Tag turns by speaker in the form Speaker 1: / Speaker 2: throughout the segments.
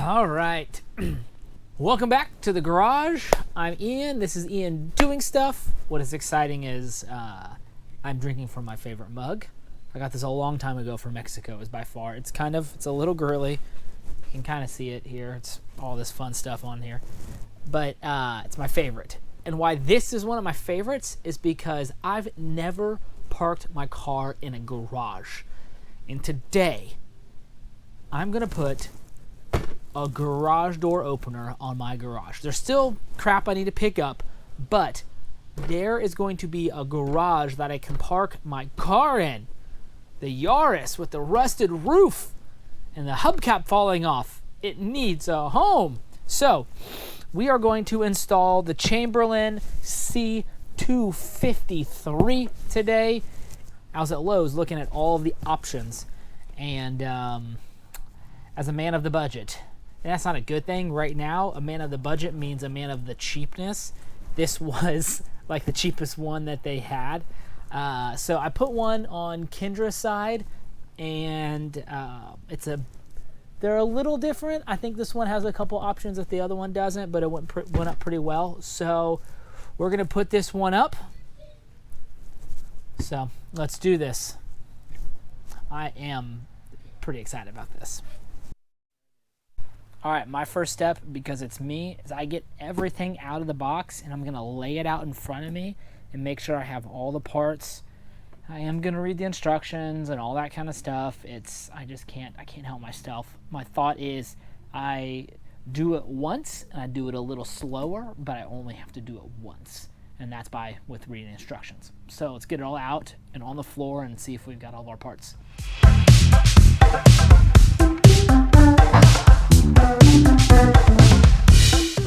Speaker 1: All right. Welcome back to the garage. I'm Ian. This is Ian doing stuff. What is exciting is I'm drinking from my favorite mug. I got this a long time ago from Mexico. It's by far, it's a little girly. You can kind of see it here. It's all this fun stuff on here. But it's my favorite. And why this is one of my favorites is because I've never parked my car in a garage. And today, I'm going to put a garage door opener on my garage. There's still crap I need to pick up, but there is going to be a garage that I can park my car in. The Yaris with the rusted roof and the hubcap falling off. It needs a home. So we are going to install the Chamberlain C253 today. I was at Lowe's looking at all of the options, and as a man of the budget, and that's not a good thing right now. A man of the budget means a man of the cheapness. This was like the cheapest one that they had. So I put one on Kendra's side, and they're a little different. I think this one has a couple options that the other one doesn't, but it went up pretty well. So we're gonna put this one up. So let's do this. I am pretty excited about this. All right, my first step, because it's me, is I get everything out of the box and I'm gonna lay it out in front of me and make sure I have all the parts. I am gonna read the instructions and all that kind of stuff. I can't help myself. My thought is I do it once and I do it a little slower, but I only have to do it once. And that's with reading instructions. So let's get it all out and on the floor and see if we've got all of our parts.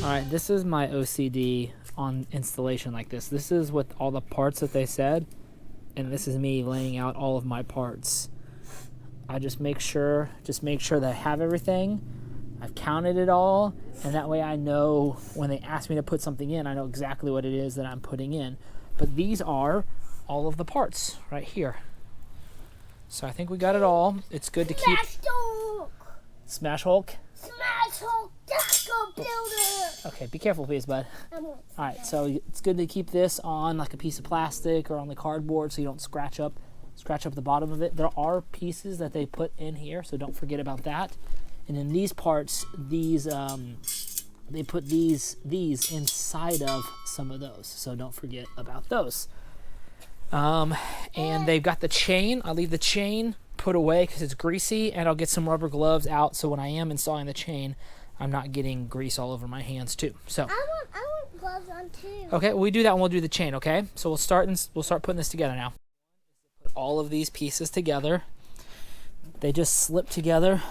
Speaker 1: Alright, this is my OCD on installation like this. This is with all the parts that they said, and this is me laying out all of my parts. I just make sure that I have everything. I've counted it all, and that way I know when they ask me to put something in, I know exactly what it is that I'm putting in. But these are all of the parts right here. So I think we got it all. It's good to keep... Smash Hulk?
Speaker 2: Smash Hulk, let's go build it!
Speaker 1: Okay, be careful please, bud. Alright, so it's good to keep this on like a piece of plastic or on the cardboard so you don't scratch up the bottom of it. There are pieces that they put in here, so don't forget about that. And in these parts, they put these inside of some of those, so don't forget about those. And they've got the chain. I'll leave the chain put away because it's greasy, and I'll get some rubber gloves out so when I am installing the chain, I'm not getting grease all over my hands too. So
Speaker 2: I want gloves on too.
Speaker 1: Okay, well, we do that and we'll do the chain. Okay, so we'll start putting this together now. Put all of these pieces together. They just slip together.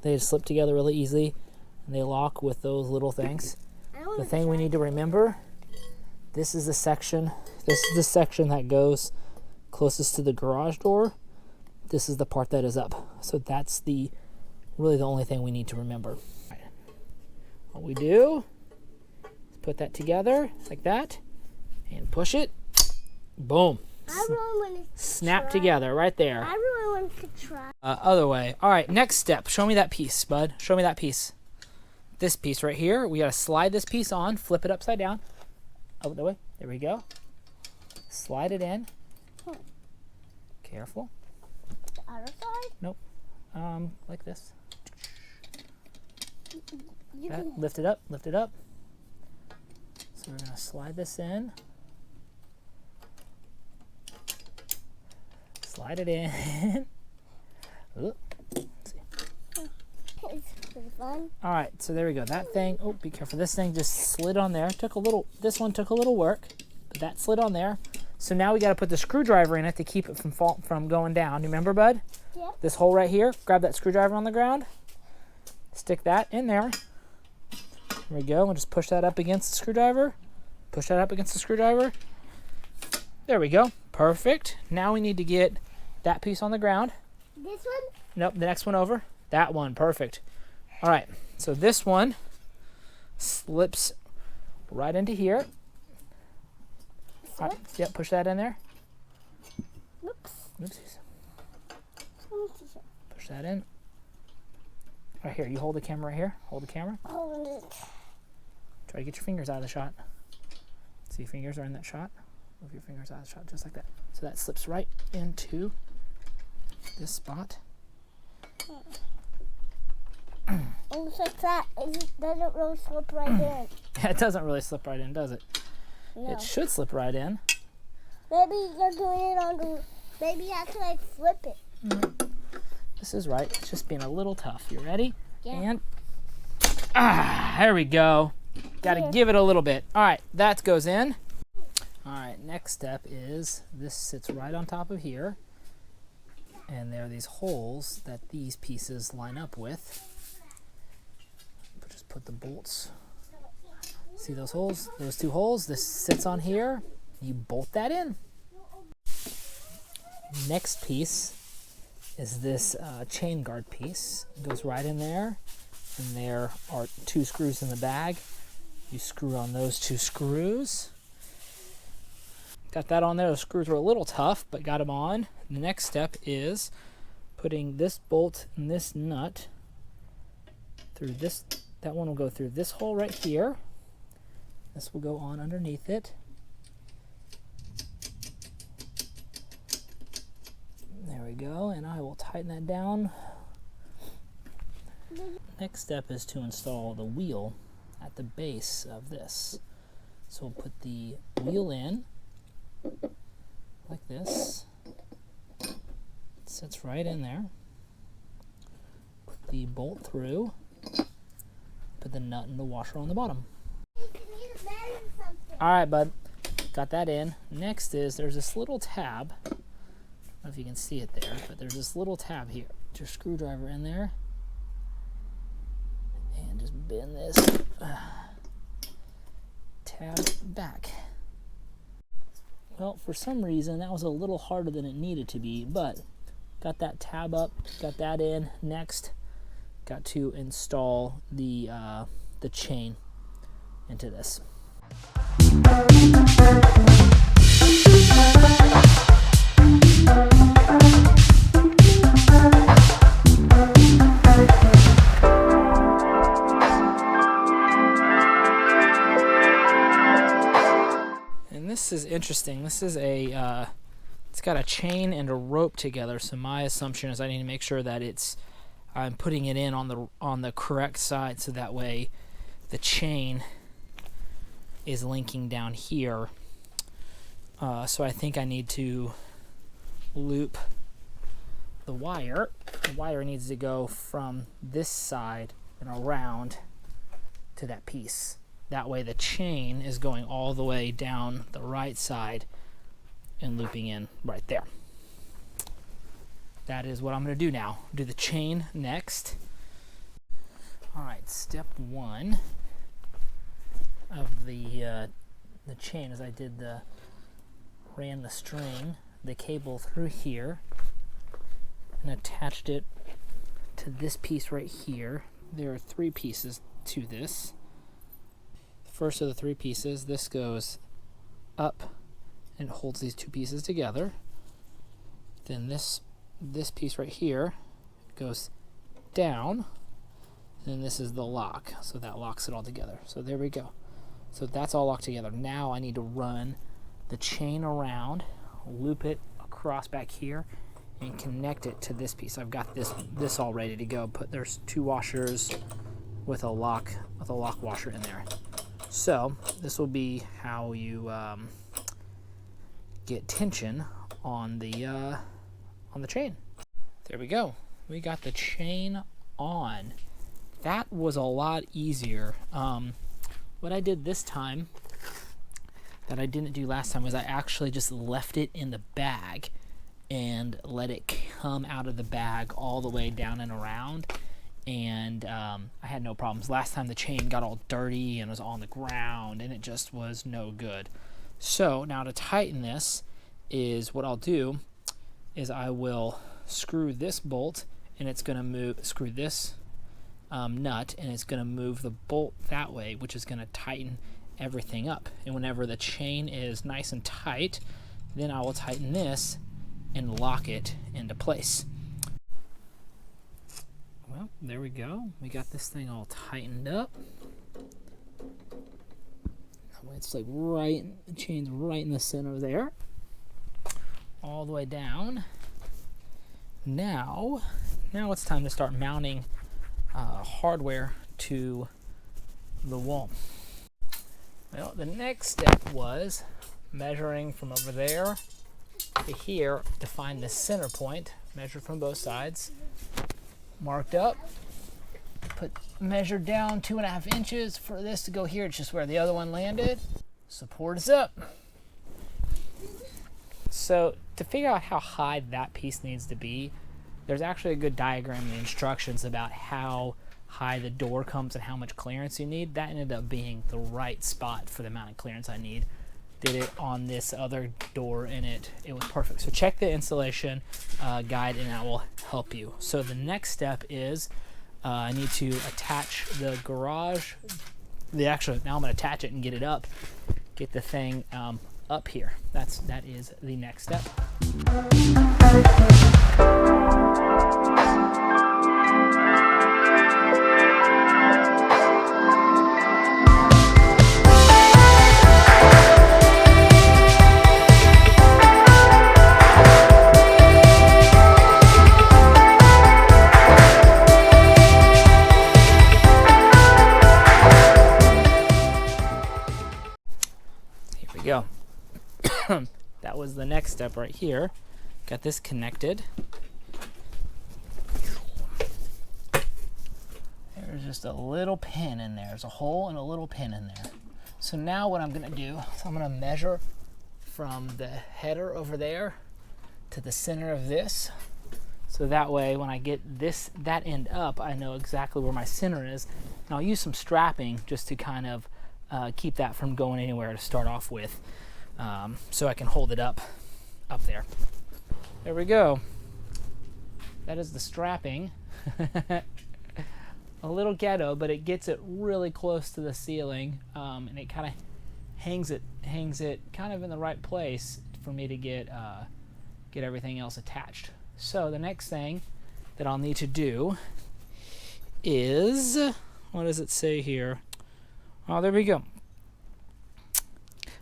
Speaker 1: They just slip together really easily, and they lock with those little things. The thing we need to remember, this is the section that goes closest to the garage door. This is the part that is up. So that's really the only thing we need to remember. What we do is put that together like that and push it. Boom.
Speaker 2: I really want to
Speaker 1: snap together right there.
Speaker 2: I really want to try.
Speaker 1: Other way. All right, next step. Show me that piece, bud. Show me that piece. This piece right here. We got to slide this piece on, flip it upside down. Oh, that way. There we go. Slide it in. Careful.
Speaker 2: The other side?
Speaker 1: Nope. Like this.
Speaker 2: Can...
Speaker 1: Lift it up. Lift it up. So we're going to slide this in. Slide it in. Let's see.
Speaker 2: It's pretty fun.
Speaker 1: All right, so there we go. That thing, oh, be careful. This thing just slid on there. This one took a little work, but that slid on there. So now we got to put the screwdriver in it to keep it from going down. You remember, bud?
Speaker 2: Yeah.
Speaker 1: This hole right here, grab that screwdriver on the ground. Stick that in there. There we go. We'll just push that up against the screwdriver. Push that up against the screwdriver. There we go. Perfect. Now we need to get that piece on the ground.
Speaker 2: This one?
Speaker 1: Nope, the next one over. That one. Perfect. All right. So this one slips right into here. All right, yep, push that in there.
Speaker 2: Oops.
Speaker 1: Oopsies. Push that in. Right here, you hold the camera right here. Hold the camera.
Speaker 2: Hold it.
Speaker 1: Try to get your fingers out of the shot. See, your fingers are in that shot. Move your fingers out of the shot, just like that. So that slips right into this spot.
Speaker 2: It's like that. It doesn't really slip right in.
Speaker 1: It doesn't really slip right in, does it?
Speaker 2: No.
Speaker 1: It should slip right in.
Speaker 2: Maybe you're doing it on the. Maybe you have to like flip it.
Speaker 1: This is right. It's just being a little tough. You ready?
Speaker 2: Yeah.
Speaker 1: And there we go. Got to give it a little bit. All right, that goes in. All right, next step is this sits right on top of here. And there are these holes that these pieces line up with. Just put the bolts. See those holes? Those two holes? This sits on here. You bolt that in. Next piece is this chain guard piece. It goes right in there. And there are 2 screws in the bag. You screw on those 2 screws. Got that on there. The screws were a little tough, but got them on. The next step is putting this bolt and this nut through this. That one will go through this hole right here. This will go on underneath it. There we go, and I will tighten that down. Next step is to install the wheel at the base of this. So we'll put the wheel in like this. It sits right in there. Put the bolt through. Put the nut and the washer on the bottom. Alright, bud. Got that in. Next is there's this little tab. I don't know if you can see it there, but there's this little tab here. Put your screwdriver in there. And just bend this tab back. Well, for some reason, that was a little harder than it needed to be, but got that tab up, got that in. Next, got to install the chain into this. And this is interesting. This is a it's got a chain and a rope together. So my assumption is I need to make sure that I'm putting it in on the correct side, so that way the chain is linking down here. So I think I need to loop the wire. The wire needs to go from this side and around to that piece. That way the chain is going all the way down the right side and looping in right there. That is what I'm going to do now. Do the chain next. All right, step 1 of the chain is I ran the string, the cable through here, and attached it to this piece right here. There are 3 pieces to this. The first of the 3 pieces, this goes up and holds these 2 pieces together. Then this piece right here goes down, and this is the lock, so that locks it all together. So there we go. So that's all locked together. Now I need to run the chain around, loop it across back here, and connect it to this piece. I've got this all ready to go. There's 2 washers with a lock washer in there. So this will be how you get tension on the chain. There we go. We got the chain on. That was a lot easier. What I did this time that I didn't do last time was I actually just left it in the bag and let it come out of the bag all the way down and around, and I had no problems. Last time the chain got all dirty and was on the ground, and it just was no good. So now to tighten this is what I'll do is I will screw this bolt, and it's going to screw this nut, and it's going to move the bolt that way, which is going to tighten everything up. And whenever the chain is nice and tight, then I will tighten this and lock it into place. Well, There we go. We got this thing all tightened up. It's like right, the chain's right in the center there. All the way down. Now it's time to start mounting hardware to the wall. Well, the next step was measuring from over there to here to find the center point. Measured from both sides. Marked up. Measured down 2.5 inches for this to go here. It's just where the other one landed. Support is up. So to figure out how high that piece needs to be, there's actually a good diagram in the instructions about how high the door comes and how much clearance you need. That ended up being the right spot for the amount of clearance I need. Did it on this other door and it was perfect. So check the installation guide and that will help you. So the next step is I need to attach the garage. Now I'm going to attach it and get it up. Get the thing up here. That is the next step. Go. That was the next step right here. Got this connected. There's just a little pin in there. There's a hole and a little pin in there. So now what I'm going to do is I'm going to measure from the header over there to the center of this. So that way when I get that end up, I know exactly where my center is. And I'll use some strapping just to kind of keep that from going anywhere to start off with, so I can hold it up there. There we go. That is the strapping. A little ghetto, but it gets it really close to the ceiling, and it kind of hangs it kind of in the right place for me to get everything else attached. So the next thing that I'll need to do is, what does it say here? Oh, there we go.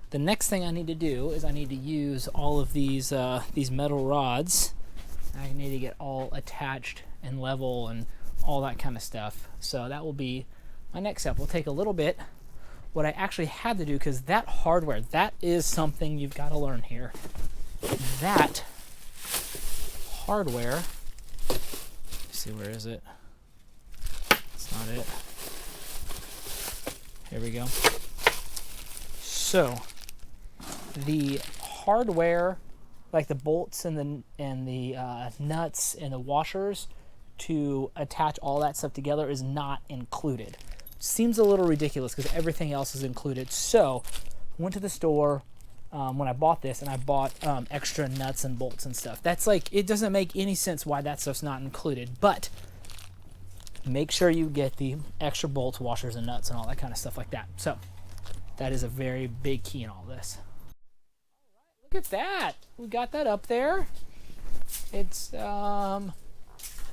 Speaker 1: The next thing I need to do is I need to use all of these metal rods. I need to get all attached and level and all that kind of stuff. So that will be my next step. We'll take a little bit. What I actually had to do, because that hardware, that is something you've got to learn here. That hardware, let's see, where is it? It's not it. Here we go. So the hardware, like the bolts and the nuts and the washers to attach all that stuff together, is not included. Seems a little ridiculous because everything else is included. So I went to the store when I bought this, and I bought extra nuts and bolts and stuff. That's like, it doesn't make any sense why that stuff's not included, but make sure you get the extra bolts, washers, and nuts and all that kind of stuff like that. So that is a very big key in all this. Look at that. We got that up there. It's I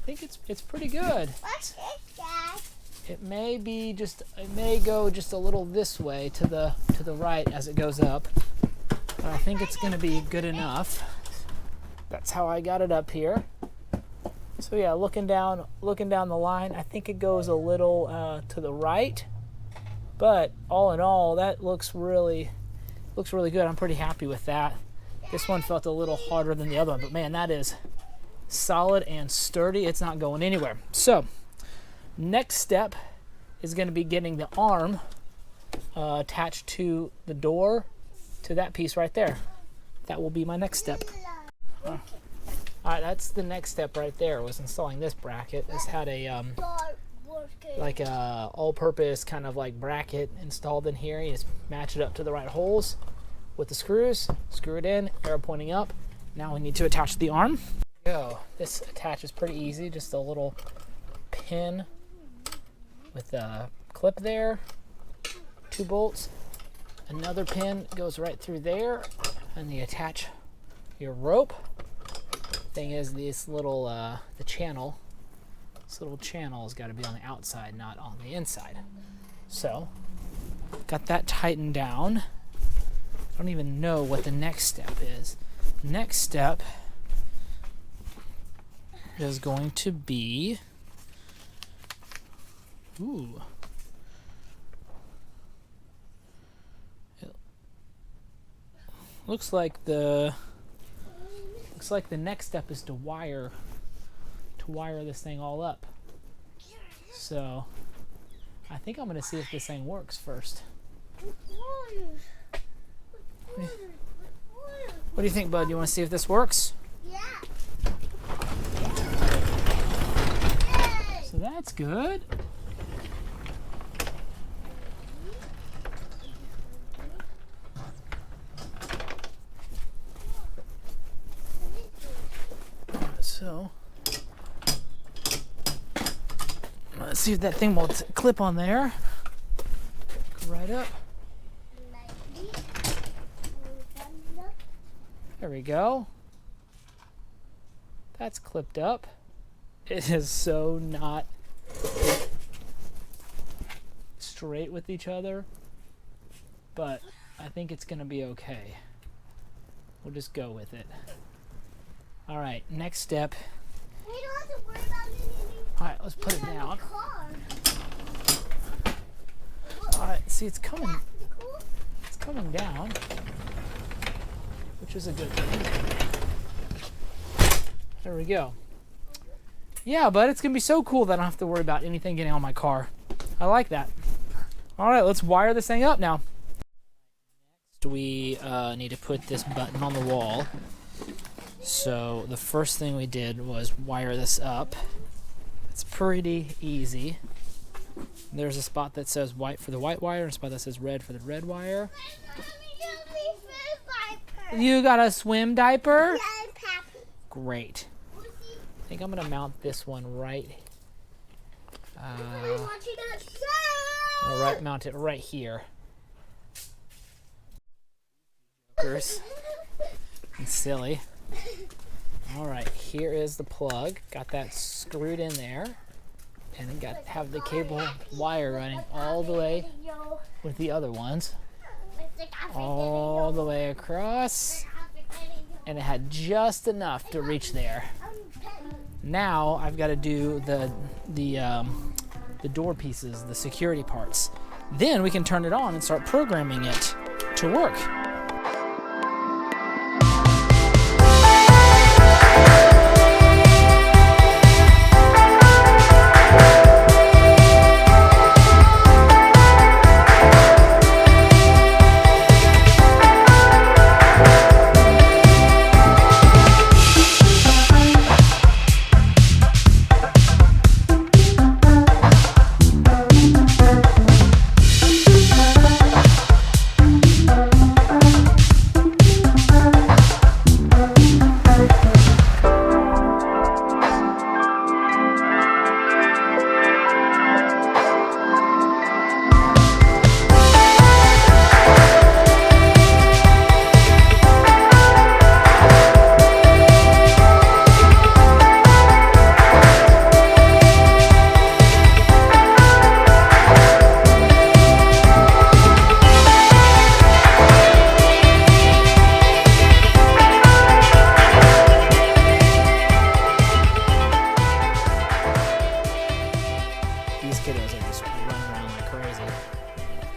Speaker 1: think it's pretty good.
Speaker 2: What's it, Dad?
Speaker 1: It may go just a little this way to the right as it goes up. But I think it's going to be good enough. That's how I got it up here. So yeah, looking down the line, I think it goes a little to the right, but all in all, that looks really good. I'm pretty happy with that. This one felt a little harder than the other one, but man, that is solid and sturdy. It's not going anywhere. So next step is going to be getting the arm attached to the door, to that piece right there. That will be my next step. Alright, that's the next step right there, was installing this bracket. This had a like a all-purpose kind of like bracket installed in here. You just match it up to the right holes with the screws, screw it in, arrow pointing up. Now we need to attach the arm. Go. This attaches pretty easy, just a little pin with a clip there, 2 bolts, another pin goes right through there, and you attach your rope. Thing is, this little the channel This little channel has got to be on the outside, not on the inside. So, got that tightened down. I don't even know what the next step is. Next step is going to be, ooh, it looks like the next step is to wire this thing all up. So I think I'm going to see if this thing works first. What do you think, bud? You want to see if this works?
Speaker 2: Yeah.
Speaker 1: So that's good. So let's see if that thing will clip on there. Go right up. There we go. That's clipped up. It is so not straight with each other, but I think it's gonna be okay. We'll just go with it. All right, next step.
Speaker 2: We don't have to worry about anything.
Speaker 1: All right, let's put it down. All right, see, it's coming down, which is a good thing. There we go. Yeah, but it's gonna be so cool that I don't have to worry about anything getting on my car. I like that. All right, let's wire this thing up now. Next, we need to put this button on the wall. So the first thing we did was wire this up. It's pretty easy. There's a spot that says white for the white wire and a spot that says red for the red wire. You got a swim diaper?
Speaker 2: Yeah, Pappy.
Speaker 1: Great. I think I'm gonna mount this one right. Mount it right here. Jokers. And silly. All right, here is the plug. Got that screwed in there, and then have the cable wire running all the way with the other ones, all the way across, and it had just enough to reach there. Now I've got to do the door pieces, the security parts. Then we can turn it on and start programming it to work.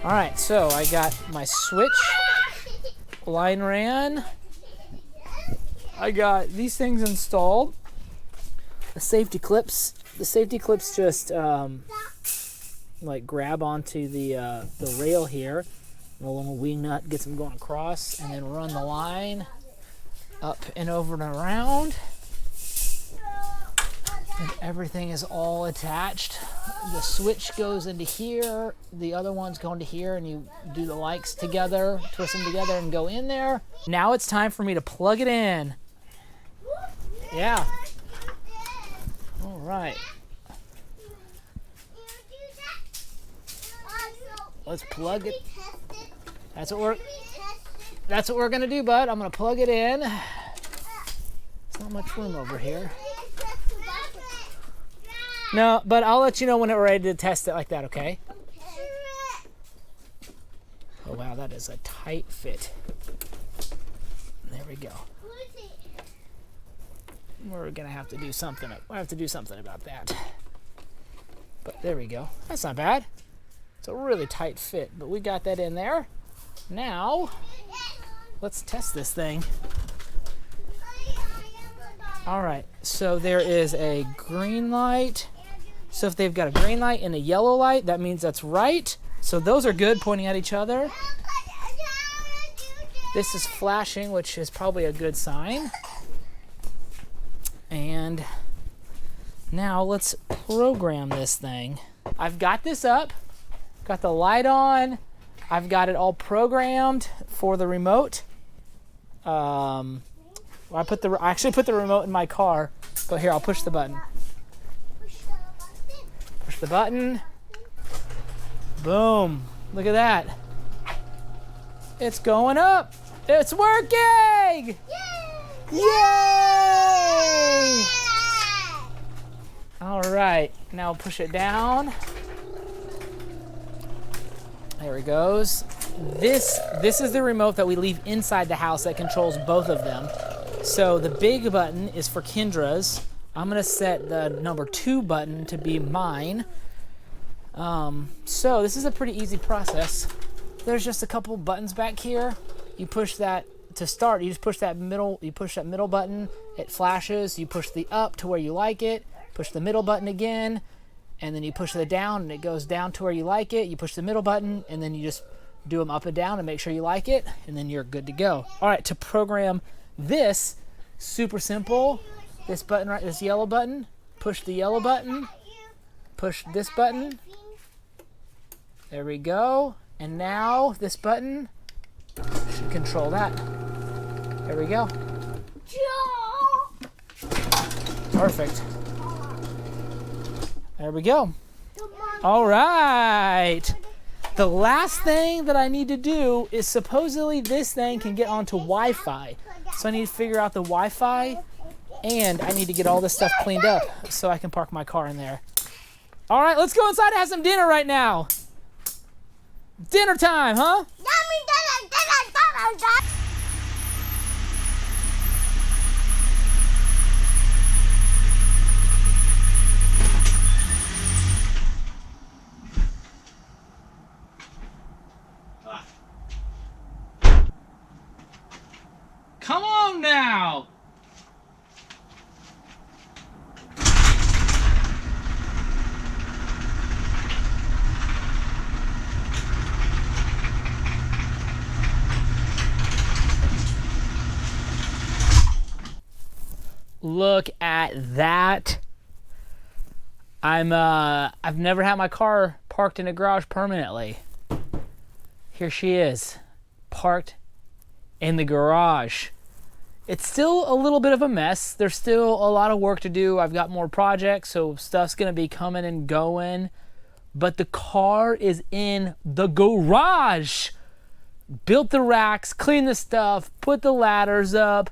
Speaker 1: Alright, so I got my switch, line ran, I got these things installed, the safety clips just like grab onto the rail here, the little wing nut gets them going across, and then run the line up and over and around, and everything is all attached. The switch goes into here, the other one's going to here, and you do the likes together, twist them together and go in there. Now it's time for me to plug it in. Yeah. All right. Let's plug it. That's what we're gonna do, bud. I'm gonna plug it in. There's not much room over here. No, but I'll let you know when we're ready to test it like that, okay? Oh, wow, that is a tight fit. There we go. We're going to have to do something. We'll have to do something about that. But there we go. That's not bad. It's a really tight fit, but we got that in there. Now, let's test this thing. All right, so there is a green light. So if they've got a green light and a yellow light, that means that's right. So those are good, pointing at each other. This is flashing, which is probably a good sign. And now let's program this thing. I've got this up, got the light on. I've got it all programmed for the remote. I actually put the remote in my car, but here, I'll push the button. Push the button. Boom. Look at that. It's going up. It's working! Yay! All right, now push it down. There it goes. This is the remote that we leave inside the house that controls both of them. So the big button is for Kendra's. I'm gonna set the number 2 button to be mine. So this is a pretty easy process. There's just a couple buttons back here. You push that to start. You just push that middle. You push that middle button. It flashes. You push the up to where you like it. Push the middle button again, and then you push the down, and it goes down to where you like it. You push the middle button, and then you just do them up and down and make sure you like it, and then you're good to go. All right, to program this, super simple. This button right, this yellow button. Push the yellow button. Push this button. There we go. And now this button should control that. There we go. Perfect. There we go. All right. The last thing that I need to do is supposedly this thing can get onto Wi-Fi. So I need to figure out the Wi-Fi, and I need to get all this stuff cleaned up so I can park my car in there. All right, let's go inside and have some dinner right now. Dinner time, huh? Come on now. Look at that. I've never had my car parked in a garage permanently. Here she is, parked in the garage. It's still a little bit of a mess. There's still a lot of work to do. I've got more projects, so stuff's gonna be coming and going. But the car is in the garage. Built the racks, cleaned the stuff, put the ladders up,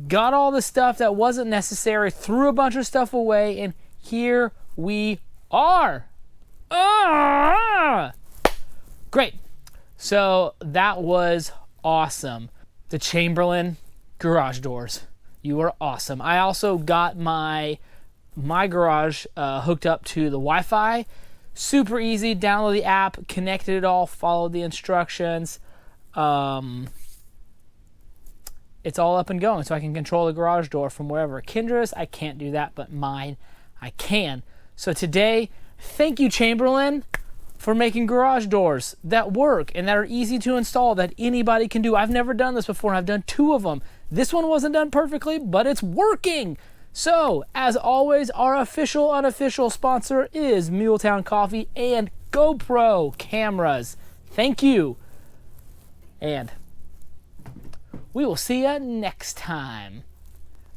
Speaker 1: got all the stuff that wasn't necessary, threw a bunch of stuff away, and here we are. Great. So that was awesome. The Chamberlain garage doors. You are awesome. I also got my garage hooked up to the Wi-Fi. Super easy. Download the app, connected it all, followed the instructions. It's all up and going, so I can control the garage door from wherever. Kendra's, I can't do that, but mine, I can. So today, thank you, Chamberlain, for making garage doors that work and that are easy to install, that anybody can do. I've never done this before, and I've done 2 of them. This one wasn't done perfectly, but it's working. So, as always, our official, unofficial sponsor is Muletown Coffee and GoPro cameras. Thank you. And we will see you next time.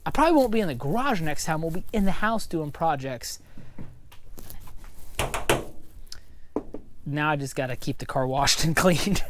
Speaker 1: I probably won't be in the garage next time. We'll be in the house doing projects. Now I just got to keep the car washed and cleaned.